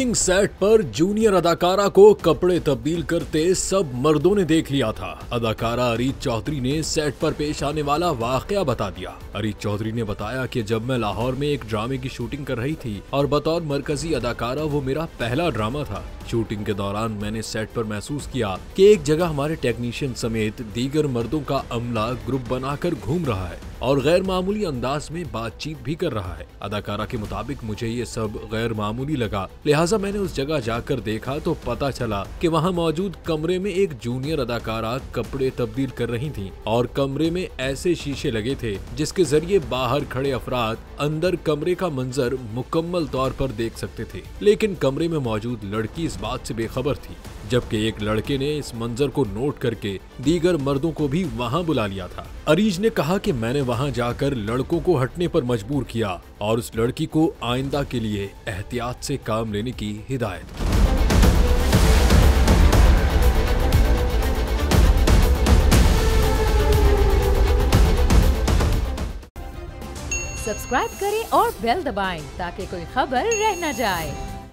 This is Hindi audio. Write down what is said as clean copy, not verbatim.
शूटिंग सेट पर जूनियर अदाकारा को कपड़े तब्दील करते सब मर्दों ने देख लिया था। अदाकारा अरीज चौधरी ने सेट पर पेश आने वाला वाकया बता दिया। अरीज चौधरी ने बताया कि जब मैं लाहौर में एक ड्रामे की शूटिंग कर रही थी और बतौर मरकजी अदाकारा वो मेरा पहला ड्रामा था। शूटिंग के दौरान मैंने सेट पर महसूस किया कि एक जगह हमारे टेक्नीशियन समेत दीगर मर्दों का अमला ग्रुप बनाकर घूम रहा है और गैर मामूली अंदाज में बातचीत भी कर रहा है। अदाकारा के मुताबिक मुझे ये सब गैर मामूली लगा, लिहाजा मैंने उस जगह जाकर देखा तो पता चला कि वहाँ मौजूद कमरे में एक जूनियर अदाकारा कपड़े तब्दील कर रही थी और कमरे में ऐसे शीशे लगे थे जिसके जरिए बाहर खड़े अफराद अंदर कमरे का मंजर मुकम्मल तौर पर देख सकते थे, लेकिन कमरे में मौजूद लड़की इस बात से बेखबर थी। जबकि एक लड़के ने इस मंजर को नोट करके दीगर मर्दों को भी वहां बुला लिया था। अरीज ने कहा कि मैंने वहां जाकर लड़कों को हटने पर मजबूर किया और उस लड़की को आइंदा के लिए एहतियात से काम लेने की हिदायत की। सब्सक्राइब करें और बेल दबाएं ताकि कोई खबर रह न जाए।